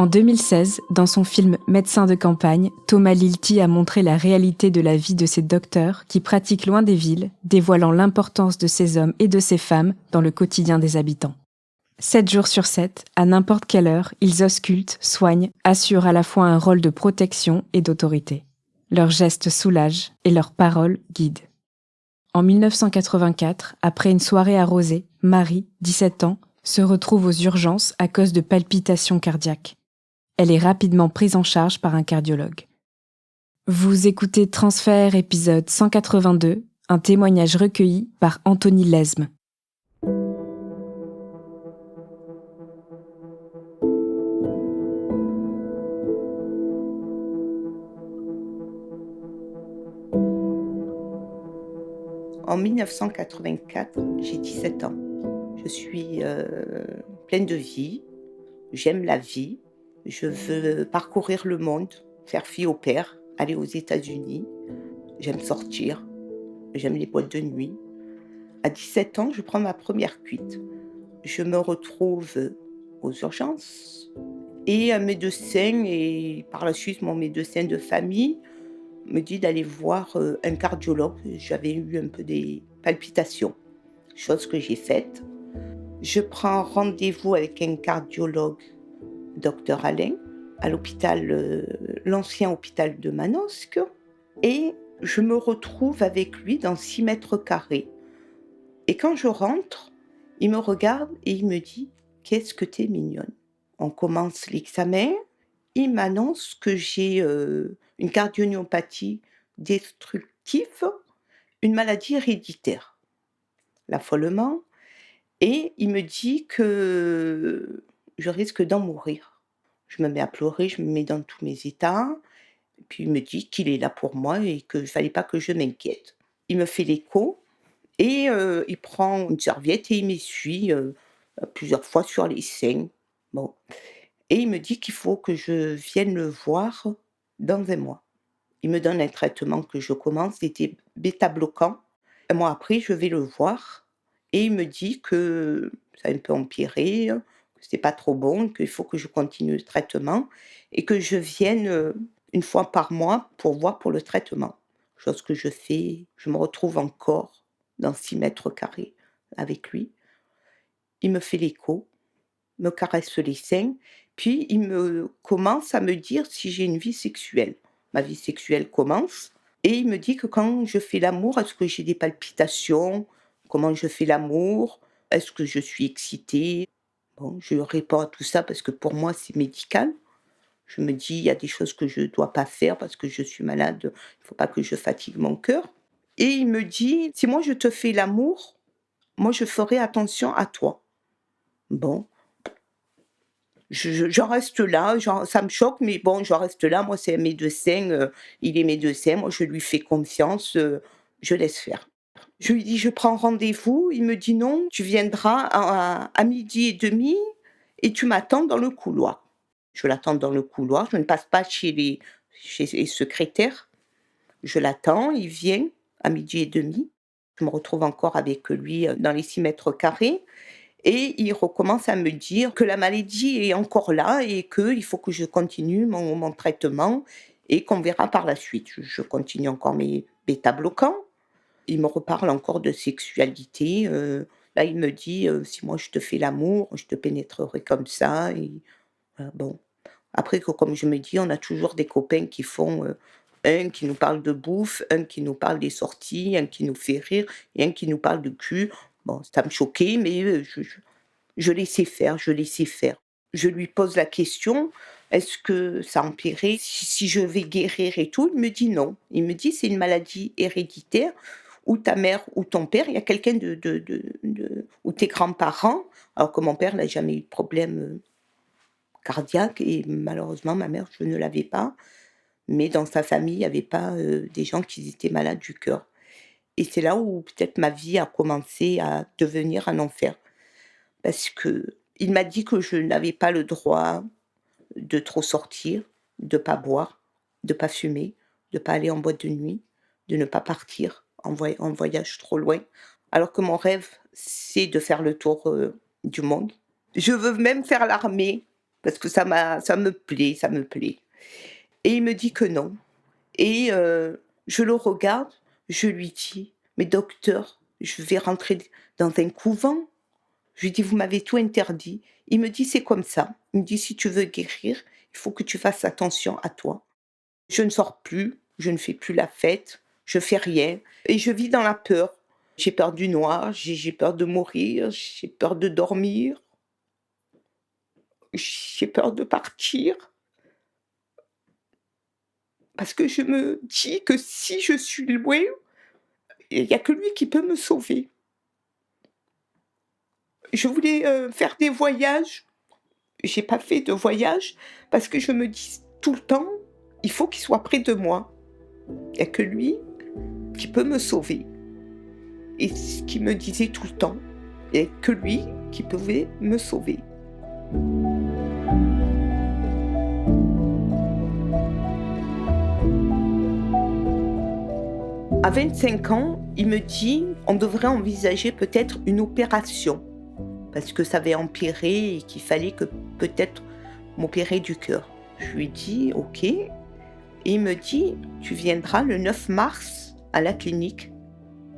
En 2016, dans son film Médecin de campagne, Thomas Lilti a montré la réalité de la vie de ces docteurs qui pratiquent loin des villes, dévoilant l'importance de ces hommes et de ces femmes dans le quotidien des habitants. 7 jours sur 7, à n'importe quelle heure, ils auscultent, soignent, assurent à la fois un rôle de protection et d'autorité. Leurs gestes soulagent et leurs paroles guident. En 1984, après une soirée arrosée, Marie, 17 ans, se retrouve aux urgences à cause de palpitations cardiaques. Elle est rapidement prise en charge par un cardiologue. Vous écoutez Transfert épisode 182, un témoignage recueilli par Anthony Lesme. En 1984, j'ai 17 ans. Je suis pleine de vie, j'aime la vie, je veux parcourir le monde, faire fille au père, aller aux États-Unis. J'aime sortir, j'aime les boîtes de nuit. À 17 ans, je prends ma première cuite. Je me retrouve aux urgences et un médecin, et par la suite mon médecin de famille, me dit d'aller voir un cardiologue. J'avais eu un peu des palpitations, chose que j'ai faite. Je prends rendez-vous avec un cardiologue, docteur Alain, à l'hôpital, l'ancien hôpital de Manosque, et je me retrouve avec lui dans 6 mètres carrés. Et quand je rentre, il me regarde et il me dit « Qu'est-ce que t'es mignonne ?» On commence l'examen, il m'annonce que j'ai une cardiomyopathie destructive, une maladie héréditaire, l'affolement, et il me dit que je risque d'en mourir. Je me mets à pleurer, je me mets dans tous mes états, et puis il me dit qu'il est là pour moi et qu'il ne fallait pas que je m'inquiète. Il me fait l'écho et il prend une serviette et il m'essuie plusieurs fois sur les seins. Bon. Et il me dit qu'il faut que je vienne le voir dans 1 mois. Il me donne un traitement que je commence, c'était bêta-bloquant. 1 mois après, je vais le voir et il me dit que ça a un peu empiré, que c'est pas trop bon, qu'il faut que je continue le traitement et que je vienne 1 fois par mois pour voir pour le traitement. Chose que je fais, je me retrouve encore dans 6 mètres carrés avec lui. Il me fait l'écho, me caresse les seins, puis il me commence à me dire si j'ai une vie sexuelle. Ma vie sexuelle commence et il me dit que quand je fais l'amour, est-ce que j'ai des palpitations? Comment je fais l'amour? Est-ce que je suis excitée? Bon, je réponds à tout ça parce que pour moi, c'est médical. Je me dis: «Il y a des choses que je ne dois pas faire parce que je suis malade, il ne faut pas que je fatigue mon cœur» et il me dit: «Si moi je te fais l'amour, moi je ferai attention à toi». Bon. J'en reste là, ça me choque, mais bon, j'en reste là. Moi, c'est un médecin, il est médecin, moi je lui fais confiance, je laisse faire. Je lui dis: «Je prends rendez-vous», il me dit: «Non, tu viendras à 12h30 et tu m'attends dans le couloir». Je l'attends dans le couloir, je ne passe pas chez les secrétaires, je l'attends, il vient à 12h30. Je me retrouve encore avec lui, dans les 6 mètres carrés. Et il recommence à me dire que la maladie est encore là et qu'il faut que je continue mon traitement et qu'on verra par la suite. Je continue encore mes bêta-bloquants. Il me reparle encore de sexualité. Là, il me dit si moi je te fais l'amour, je te pénétrerai comme ça. Et, bon. Après, comme je me dis, on a toujours des copains qui font un qui nous parle de bouffe, un qui nous parle des sorties, un qui nous fait rire et un qui nous parle de cul. Bon, ça me choquait, mais je laissais faire, je laissais faire. Je lui pose la question: «Est-ce que ça empirait si je vais guérir et tout?» Il me dit: «Non». Il me dit: «C'est une maladie héréditaire ou ta mère ou ton père, il y a quelqu'un de ou tes grands-parents». Alors que mon père n'a jamais eu de problème, cardiaque et malheureusement ma mère, je ne l'avais pas. Mais dans sa famille, il y avait pas, des gens qui étaient malades du cœur. Et c'est là où peut-être ma vie a commencé à devenir un enfer. Parce qu'il m'a dit que je n'avais pas le droit de trop sortir, de pas boire, de pas fumer, de pas aller en boîte de nuit, de ne pas partir en voyage trop loin. Alors que mon rêve, c'est de faire le tour, du monde. Je veux même faire l'armée parce que ça me plaît, ça me plaît. Et il me dit que non. Et je le regarde, je lui dis: «Mais docteur, je vais rentrer dans un couvent». Je lui dis: «Vous m'avez tout interdit». Il me dit: «C'est comme ça». Il me dit: «Si tu veux guérir, il faut que tu fasses attention à toi». Je ne sors plus, je ne fais plus la fête, je fais rien et je vis dans la peur. J'ai peur du noir, j'ai peur de mourir, j'ai peur de dormir, j'ai peur de partir parce que je me dis que si je suis loin, il y a que lui qui peut me sauver. Je voulais, faire des voyages, j'ai pas fait de voyage parce que je me dis tout le temps: «Il faut qu'il soit près de moi». Il y a que lui qui peut me sauver et ce qu'il me disait tout le temps, il y a que lui qui pouvait me sauver. À 25 ans, il me dit: «On devrait envisager peut-être une opération» parce que ça avait empiré et qu'il fallait que peut-être m'opérer du cœur. Je lui dis: «OK». Et il me dit: «Tu viendras le 9 mars à la clinique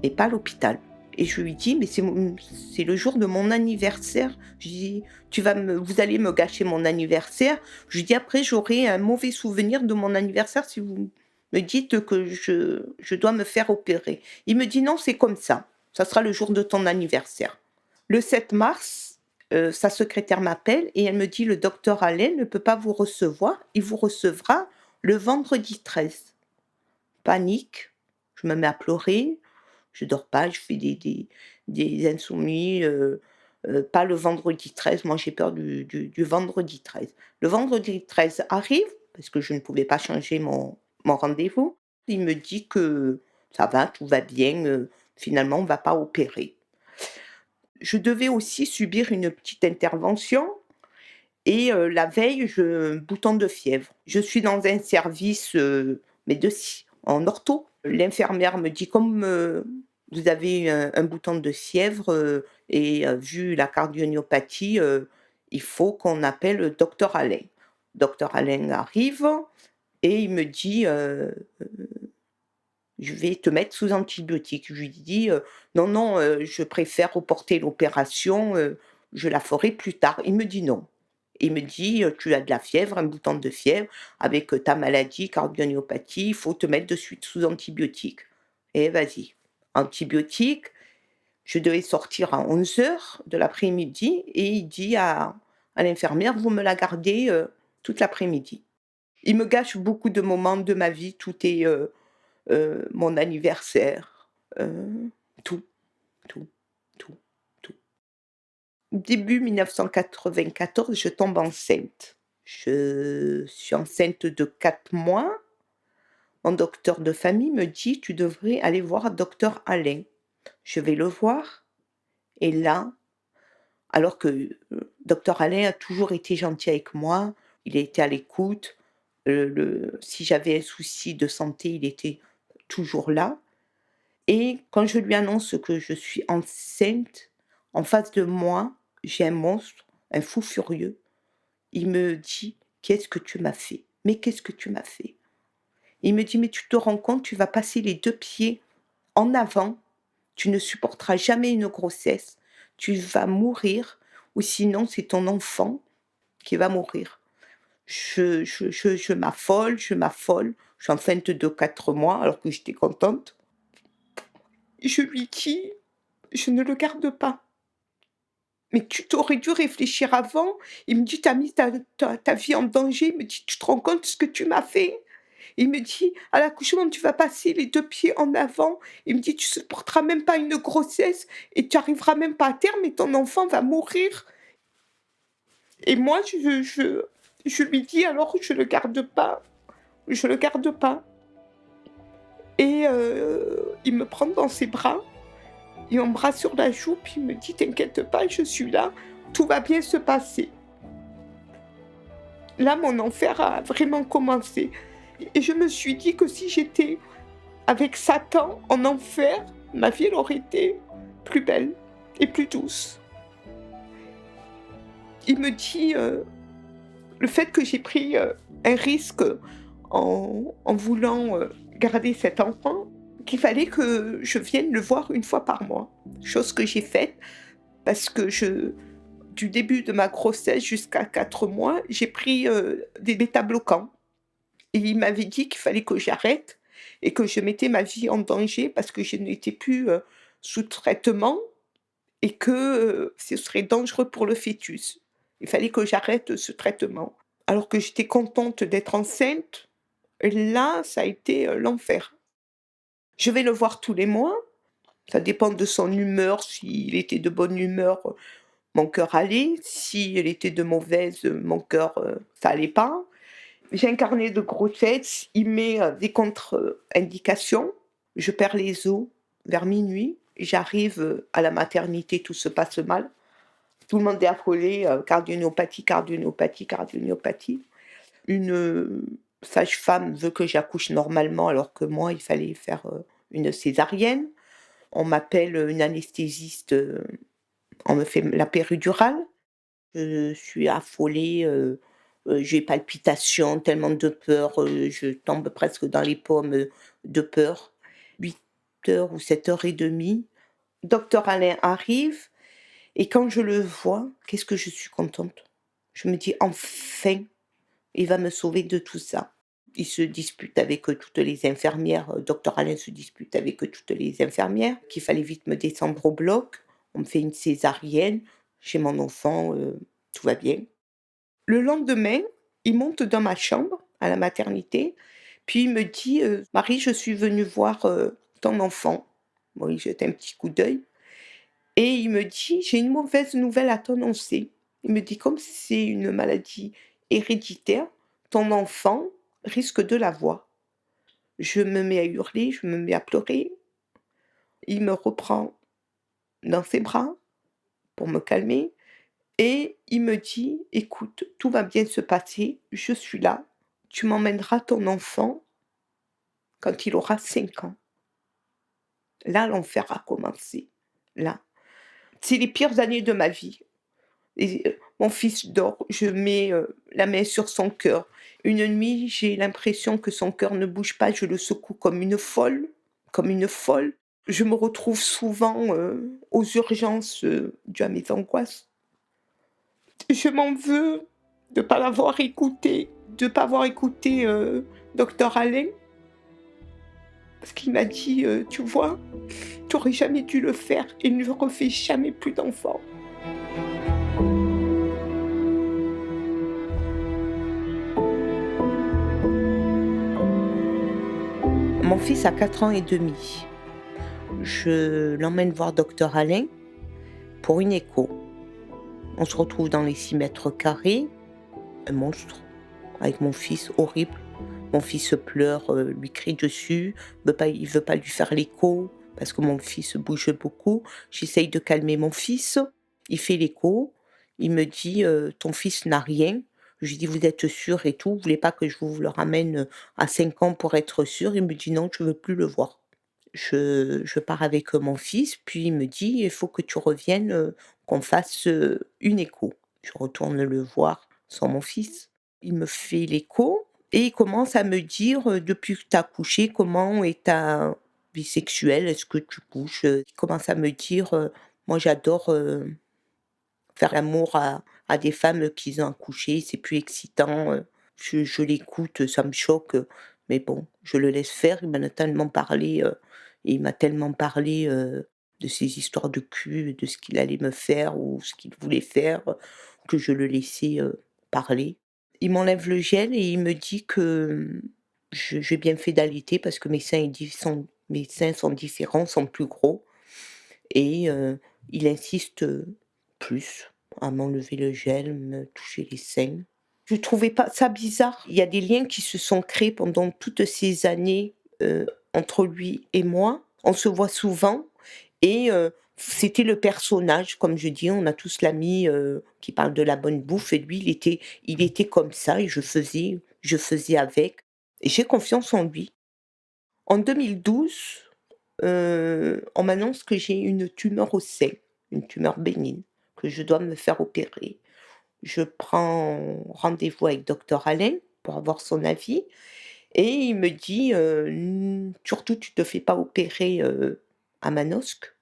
et pas à l'hôpital». Et je lui dis: «Mais c'est le jour de mon anniversaire». Je dis: «Vous allez me gâcher mon anniversaire». Je lui dis: «Après, j'aurai un mauvais souvenir de mon anniversaire si vous me dites que je dois me faire opérer». Il me dit: «Non, c'est comme ça sera le jour de ton anniversaire». Le 7 mars, sa secrétaire m'appelle et elle me dit: «Le docteur Alain ne peut pas vous recevoir, il vous recevra le vendredi 13». Panique, je me mets à pleurer, je dors pas, je fais des insomnies, pas le vendredi 13, moi j'ai peur du vendredi 13. Le vendredi 13 arrive, parce que je ne pouvais pas changer mon rendez-vous. Il me dit que ça va, tout va bien, finalement on va pas opérer. Je devais aussi subir une petite intervention et la veille, bouton de fièvre. Je suis dans un service, en ortho. L'infirmière me dit: «Comme, vous avez un bouton de fièvre, vu la cardiomyopathie, il faut qu'on appelle le docteur Alain». Docteur Alain arrive et il me dit: «Je vais te mettre sous antibiotiques». Je lui dis: «Non, non, je préfère reporter l'opération, je la ferai plus tard». Il me dit: «Non». Il me dit: «Tu as de la fièvre, un bouton de fièvre, avec, ta maladie, cardiomyopathie, il faut te mettre de suite sous antibiotiques et vas-y». Antibiotiques, je devais sortir à 11 heures de l'après-midi et il dit à l'infirmière: «Vous me la gardez, toute l'après-midi». Il me gâche beaucoup de moments de ma vie, tout est, mon anniversaire, tout, tout, tout, tout. Début 1994, je tombe enceinte. Je suis enceinte de 4 mois. Mon docteur de famille me dit: «Tu devrais aller voir docteur Alain». Je vais le voir et là, alors que, docteur Alain a toujours été gentil avec moi, il a été à l'écoute, si j'avais un souci de santé, il était toujours là. Et quand je lui annonce que je suis enceinte, en face de moi, j'ai un monstre, un fou furieux. Il me dit: «Qu'est-ce que tu m'as fait? Mais qu'est-ce que tu m'as fait?» Il me dit: «Mais tu te rends compte, tu vas passer les 2 pieds en avant, tu ne supporteras jamais une grossesse, tu vas mourir ou sinon c'est ton enfant qui va mourir». Je m'affole, je m'affole, je suis enceinte de 4 mois alors que j'étais contente. Je lui dis: «Je ne le garde pas». «Mais tu t'aurais dû réfléchir avant». Il me dit: «Tu as mis ta vie en danger». Il me dit: «Tu te rends compte de ce que tu m'as fait?» Il me dit: «À l'accouchement, tu vas passer les 2 pieds en avant». Il me dit: «Tu supporteras même pas une grossesse et tu arriveras même pas à terme et ton enfant va mourir». Et moi, je lui dis: «Alors je le garde pas, je le garde pas». Et il me prend dans ses bras, il m'embrasse sur la joue, puis il me dit: «T'inquiète pas, je suis là, tout va bien se passer». Là, mon enfer a vraiment commencé et je me suis dit que si j'étais avec Satan en enfer, ma vie, elle aurait été plus belle et plus douce. Il me dit: Le fait que j'ai pris, un risque en voulant, garder cet enfant, qu'il fallait que je vienne le voir une fois par mois. Chose que j'ai faite parce que du début de ma grossesse jusqu'à 4 mois, j'ai pris, des bêta-bloquants et il m'avait dit qu'il fallait que j'arrête et que je mettais ma vie en danger parce que je n'étais plus, sous traitement et que, ce serait dangereux pour le fœtus. Il fallait que j'arrête ce traitement. Alors que j'étais contente d'être enceinte, là, ça a été, l'enfer. Je vais le voir tous les mois, ça dépend de son humeur. S'il était de bonne humeur, mon cœur allait, si elle était de mauvaise, mon cœur, ça allait pas. J'ai un carnet de grossesse, il met, des contre-indications. Je perds les os vers minuit. J'arrive, à la maternité, tout se passe mal. Tout le monde est affolé, cardiomyopathie, cardiomyopathie, cardiomyopathie. Une, sage-femme veut que j'accouche normalement alors que moi, il fallait faire, une césarienne. On m'appelle, une anesthésiste, on me fait la péridurale. Je suis affolée, j'ai palpitations, tellement de peur, je tombe presque dans les pommes, de peur. 8 heures ou 7h30, docteur Alain arrive et quand je le vois, qu'est-ce que je suis contente. Je me dis: «Enfin, il va me sauver de tout ça». Il se dispute avec, toutes les infirmières, docteur Alain se dispute avec, toutes les infirmières, qu'il fallait vite me descendre au bloc. On me fait une césarienne, j'ai mon enfant, tout va bien. Le lendemain, il monte dans ma chambre, à la maternité, puis il me dit, «Marie, je suis venu voir, ton enfant». Bon, il jette un petit coup d'œil et il me dit: «J'ai une mauvaise nouvelle à t'annoncer». Il me dit: «Comme c'est une maladie héréditaire, ton enfant risque de l'avoir». Je me mets à hurler, je me mets à pleurer. Il me reprend dans ses bras pour me calmer et il me dit: «Écoute, tout va bien se passer, je suis là, tu m'emmèneras ton enfant quand il aura 5 ans». Là, l'enfer a commencé, là. C'est les pires années de ma vie et mon fils dort, je mets, la main sur son cœur. Une nuit, j'ai l'impression que son cœur ne bouge pas, je le secoue comme une folle, comme une folle. Je me retrouve souvent, aux urgences, dues à mes angoisses. Je m'en veux de pas l'avoir écouté, de pas avoir écouté, docteur Alain, parce qu'il m'a dit, «Tu vois, tu aurais jamais dû le faire et ne refais jamais plus d'enfants». Mon fils a 4 ans et demi. Je l'emmène voir docteur Alain pour une écho. On se retrouve dans les 6 mètres carrés, un monstre, avec mon fils horrible. Mon fils pleure, lui crie dessus, il veut pas lui faire l'écho parce que mon fils bouge beaucoup. J'essaye de calmer mon fils, il fait l'écho, il me dit: «Ton fils n'a rien». Je lui dis: «Vous êtes sûr et tout? Vous voulez pas que je vous le ramène, à 5 ans pour être sûr?» Il me dit: «Non, je veux plus le voir». Je pars avec, mon fils, puis il me dit: «Il faut que tu reviennes, qu'on fasse, une écho». Je retourne le voir sans mon fils. Il me fait l'écho et il commence à me dire, «Depuis que tu as accouché, comment est ta vie sexuelle? Est-ce que tu couches?» Il commence à me dire, «Moi j'adore, faire l'amour à des femmes qui ont accouché, c'est plus excitant», je l'écoute, ça me choque, mais bon, je le laisse faire. Il m'a tellement parlé, de ses histoires de cul, de ce qu'il allait me faire ou ce qu'il voulait faire, que je le laissais, parler. Il m'enlève le gel et il me dit que, j'ai bien fait d'allaiter parce que mes seins sont différents, sont plus gros et il insiste, plus à m'enlever le gel, me toucher les seins. Je trouvais pas ça bizarre. Il y a des liens qui se sont créés pendant toutes ces années, entre lui et moi. On se voit souvent et c'était le personnage, comme je dis, on a tous l'ami, qui parle de la bonne bouffe et lui, il était comme ça et je faisais avec et j'ai confiance en lui. En 2012, on m'annonce que j'ai une tumeur au sein, une tumeur bénigne, que je dois me faire opérer. Je prends rendez-vous avec docteur Alain pour avoir son avis et il me dit, Surtout tu te fais pas opérer, à Manosque,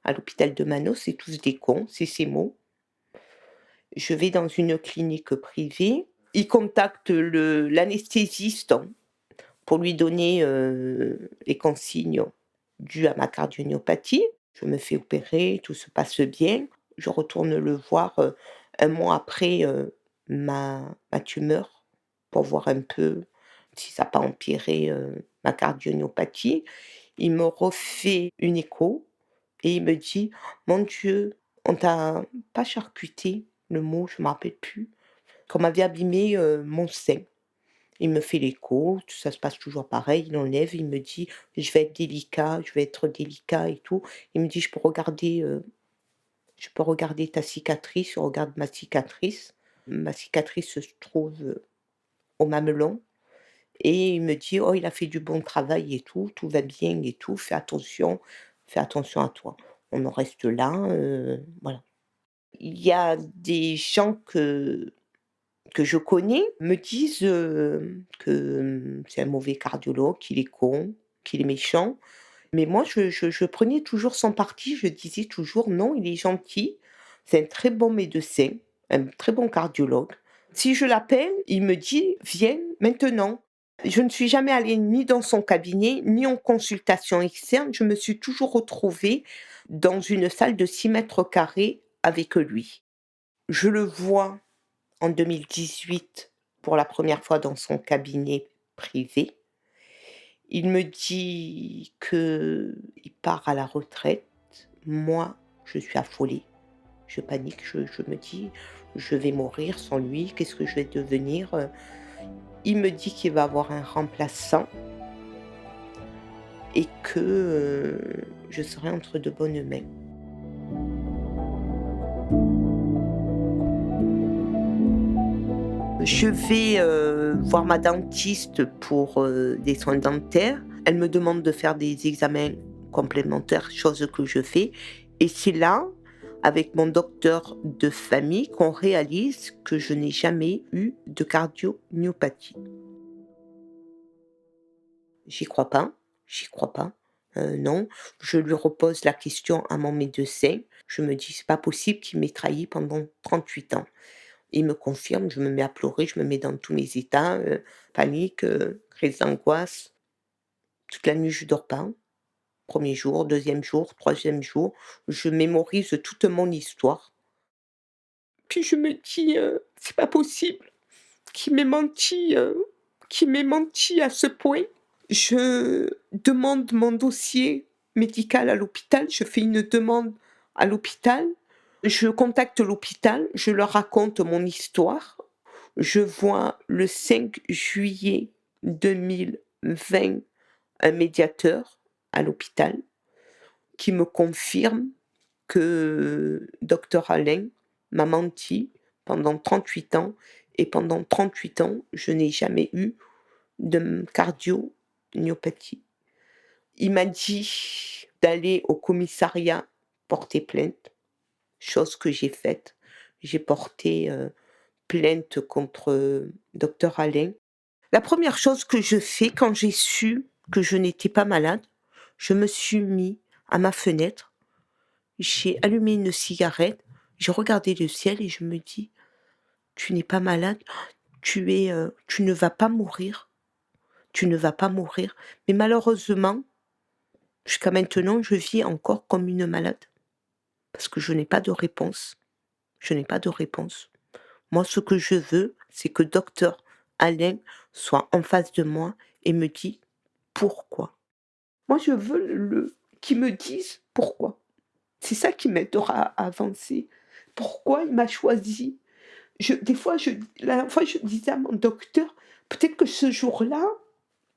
à l'hôpital de Manosque, c'est tous des cons», c'est ses mots. Je vais dans une clinique privée. Il contacte l'anesthésiste pour lui donner, les consignes dues à ma cardiomyopathie. Je me fais opérer, tout se passe bien. Je retourne le voir, 1 mois après, ma tumeur pour voir un peu si ça a pas empiré, ma cardiomyopathie. Il me refait une écho et il me dit: «Mon Dieu, on t'a pas charcuté», le mot, je me rappelle plus, qu'on m'avait abîmé, mon sein. Il me fait l'écho, tout ça se passe toujours pareil, il enlève, il me dit: «Je vais être délicat, je vais être délicat et tout». Il me dit: Je peux regarder ta cicatrice». Je regarde ma cicatrice. Ma cicatrice se trouve, au mamelon et il me dit: «Oh, il a fait du bon travail et tout va bien et tout, fais attention à toi». On en reste là, voilà. Il y a des gens que je connais me disent, que, c'est un mauvais cardiologue, qu'il est con, qu'il est méchant. Mais moi je prenais toujours son parti, je disais toujours: «Non, il est gentil, c'est un très bon médecin, un très bon cardiologue». Si je l'appelle, il me dit: «Viens maintenant». Je ne suis jamais allée ni dans son cabinet, ni en consultation externe, je me suis toujours retrouvée dans une salle de 6 mètres carrés avec lui. Je le vois en 2018 pour la première fois dans son cabinet privé. Il me dit qu'il part à la retraite. Moi, je suis affolée, je panique, je me dis: «Je vais mourir sans lui, qu'est-ce que je vais devenir?» Il me dit qu'il va avoir un remplaçant et que, je serai entre de bonnes mains. Je vais, voir ma dentiste pour, des soins dentaires. Elle me demande de faire des examens complémentaires, chose que je fais et c'est là, avec mon docteur de famille, qu'on réalise que je n'ai jamais eu de cardiomyopathie. J'y crois pas, j'y crois pas, non. Je lui repose la question à mon médecin. Je me dis: «C'est pas possible qu'il m'ait trahi pendant 38 ans». Il me confirme, je me mets à pleurer, je me mets dans tous mes états, panique, crise d'angoisse. Toute la nuit, je dors pas. 1er jour, 2e jour, 3e jour, je mémorise toute mon histoire. Puis je me dis, «C'est pas possible qu'il m'ait menti à ce point». Je demande mon dossier médical à l'hôpital, je fais une demande à l'hôpital. Je contacte l'hôpital, je leur raconte mon histoire. Je vois le 5 juillet 2020 un médiateur à l'hôpital qui me confirme que docteur Alain m'a menti pendant 38 ans et pendant 38 ans, je n'ai jamais eu de cardiomyopathie. Il m'a dit d'aller au commissariat porter plainte, chose que j'ai faite. J'ai porté, plainte contre, docteur Alain. La première chose que je fais quand j'ai su que je n'étais pas malade, je me suis mis à ma fenêtre, j'ai allumé une cigarette, j'ai regardé le ciel et je me dis: «Tu n'es pas malade, tu ne vas pas mourir, tu ne vas pas mourir». Mais malheureusement, jusqu'à maintenant, je vis encore comme une malade parce que je n'ai pas de réponse, je n'ai pas de réponse. Moi, ce que je veux, c'est que docteur Alain soit en face de moi et me dise: «Pourquoi?» Moi, je veux qu'il me dise pourquoi. C'est ça qui m'aidera à avancer. Pourquoi il m'a choisi? Des fois, la dernière fois, je disais à mon docteur: «Peut-être que ce jour-là,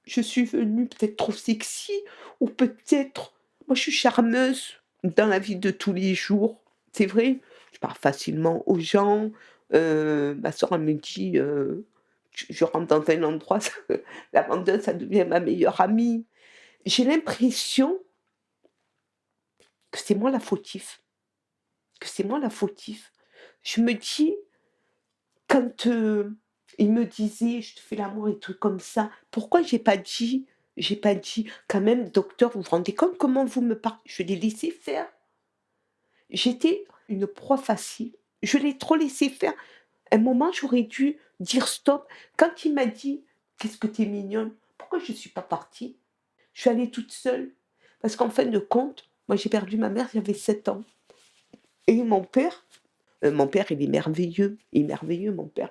je suis venue peut-être trop sexy ou peut-être» moi, je suis charmeuse dans la vie de tous les jours, c'est vrai. Je parle facilement aux gens, ma sœur, elle me dit, je rentre dans un endroit, la vendeuse, ça devient ma meilleure amie. J'ai l'impression que c'est moi la fautif, que c'est moi la fautif. Je me dis: quand, il me disait: «Je te fais l'amour» et trucs comme ça, pourquoi j'ai pas dit: «Quand même docteur, vous vous rendez compte comment vous me parlez?» Je l'ai laissé faire. J'étais une proie facile. Je l'ai trop laissé faire. À un moment, j'aurais dû dire stop. Quand il m'a dit: «Qu'est-ce que tu es mignonne», pourquoi je ne suis pas partie? Je suis allée toute seule. Parce qu'en fin de compte, moi j'ai perdu ma mère, j'avais 7 ans et mon père il est merveilleux mon père.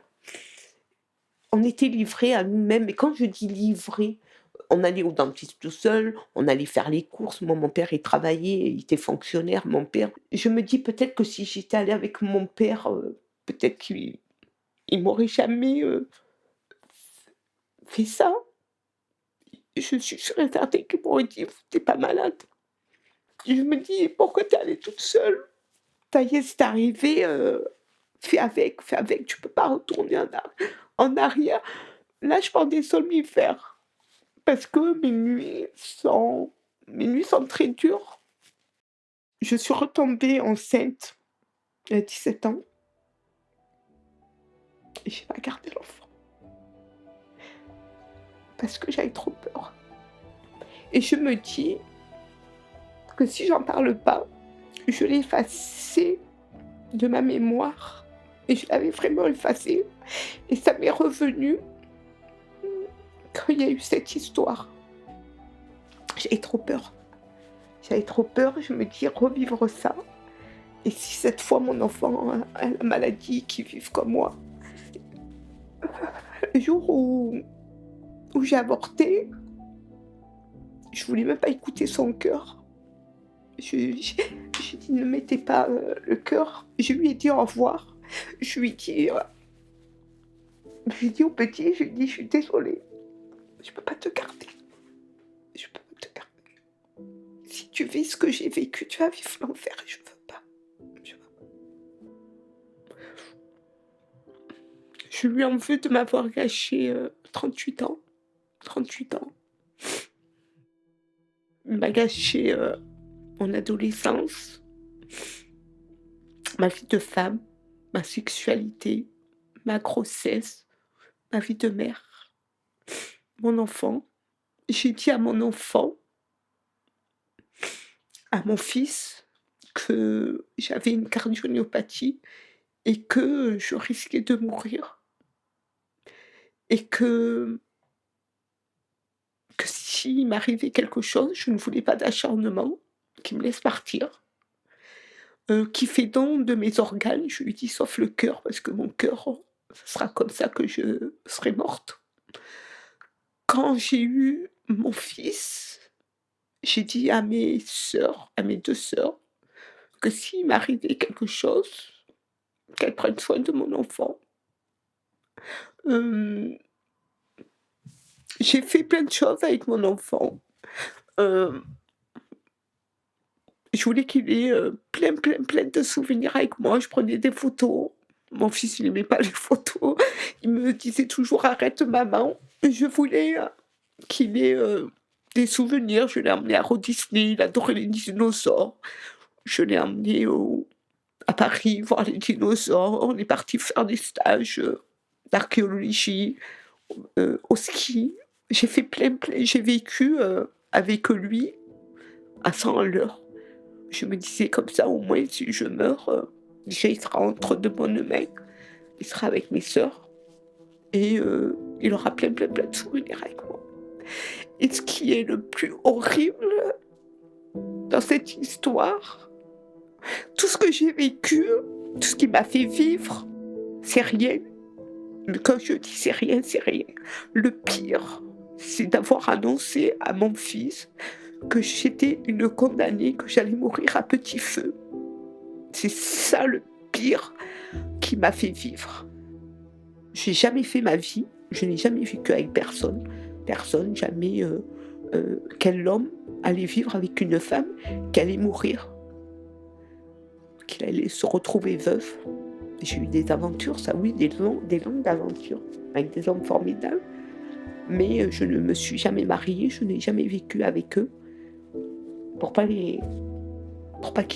On était livrés à nous-mêmes et quand je dis livrés, on allait au dentiste tout seul, on allait faire les courses. Moi, mon père, il travaillait, il était fonctionnaire, mon père. Je me dis peut-être que si j'étais allée avec mon père, peut-être qu'il m'aurait jamais, fait ça. Je suis sûre et certaine qu'il m'aurait dit: «Tu pas malade». Je me dis: «Pourquoi tu es allée toute seule? Ça y est, c'est arrivé, fais avec, tu peux pas retourner en arrière». Là, je prends des somnifères parce que mes nuits sont très dures. Je suis retombée enceinte à 17 ans et j'ai pas gardé l'enfant parce que j'avais trop peur et je me dis que si j'en parle pas, je l'ai effacé de ma mémoire et je l'avais vraiment effacé et ça m'est revenu quand il y a eu cette histoire. J'avais trop peur. J'avais trop peur, je me dis revivre ça et si cette fois mon enfant a la maladie, qu'il vive comme moi. Le jour où j'ai avorté, je voulais même pas écouter son cœur. J'ai dit: «Ne mettez pas, le cœur». Je lui ai dit au revoir. Je lui ai dit, au petit, je lui ai dit: «Je suis désolée, je peux pas te garder, je peux pas te garder. Si tu vis ce que j'ai vécu, tu vas vivre l'enfer et je veux pas, je veux pas». Je lui en veux de m'avoir gâché, 38 ans, 38 ans. Il m'a gâché, mon adolescence, ma vie de femme, ma sexualité, ma grossesse, ma vie de mère, mon enfant. J'ai dit à mon fils, que j'avais une cardiomyopathie et que je risquais de mourir et que s'il m'arrivait quelque chose, je ne voulais pas d'acharnement, qu'il me laisse partir. Qui fait don de mes organes, je lui dis: «Sauf le cœur, parce que mon cœur, ce sera comme ça que je serai morte». Quand j'ai eu mon fils, j'ai dit à mes sœurs, à mes 2 sœurs, que s'il m'arrivait quelque chose, qu'elles prennent soin de mon enfant. Hem, j'ai fait plein de choses avec mon enfant. Hem, je voulais qu'il ait, plein, plein, plein de souvenirs avec moi. Je prenais des photos. Mon fils, il aimait pas les photos. Il me disait toujours: «Arrête maman». Je voulais, qu'il ait, des souvenirs. Je l'ai emmené à Walt Disney, il adorait les dinosaures. Je l'ai emmené à Paris voir les dinosaures. On est parti faire des stages, d'archéologie, au ski. J'ai fait plein, plein j'ai vécu, avec lui à 100 à l'heure. Je me disais comme ça, au moins si je meurs, déjà il sera entre de bonnes mains. Il sera avec mes sœurs et il aura plein, plein, plein de souvenirs avec moi. Et ce qui est le plus horrible dans cette histoire, tout ce que j'ai vécu, tout ce qui m'a fait vivre, c'est rien. Mais quand je dis c'est rien, c'est rien. Le pire, c'est d'avoir annoncé à mon fils que j'étais une condamnée, que j'allais mourir à petit feu. C'est ça le pire qui m'a fait vivre. J'ai jamais fait ma vie, je n'ai jamais vécu avec personne. Personne, jamais, quel homme allait vivre avec une femme qui allait mourir, qu'il allait se retrouver veuf. J'ai eu des aventures, ça oui, des longues aventures avec des hommes formidables, mais je ne me suis jamais mariée, je n'ai jamais vécu avec eux pour pas qu'ils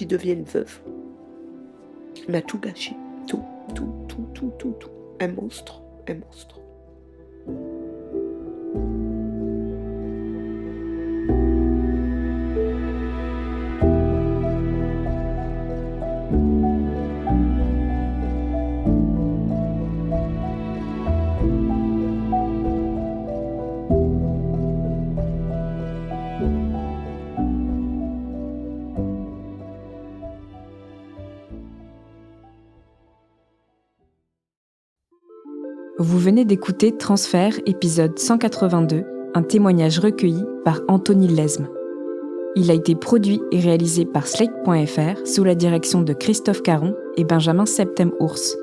deviennent veufs. Il m'a tout gâché, tout, tout, tout, tout, tout, tout. un monstre, un monstre. Vous venez d'écouter Transfert, épisode 182, un témoignage recueilli par Anthony Lesme. Il a été produit et réalisé par Slate.fr sous la direction de Christophe Caron et Benjamin Septem-Ours.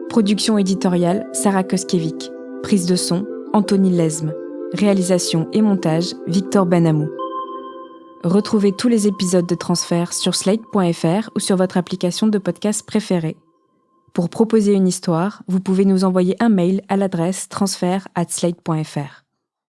Production éditoriale, Sarah Koskiewicz. Prise de son, Anthony Lesme. Réalisation et montage, Victor Benamou. Retrouvez tous les épisodes de Transfert sur Slate.fr ou sur votre application de podcast préférée. Pour proposer une histoire, vous pouvez nous envoyer un mail à l'adresse transfert@slate.fr.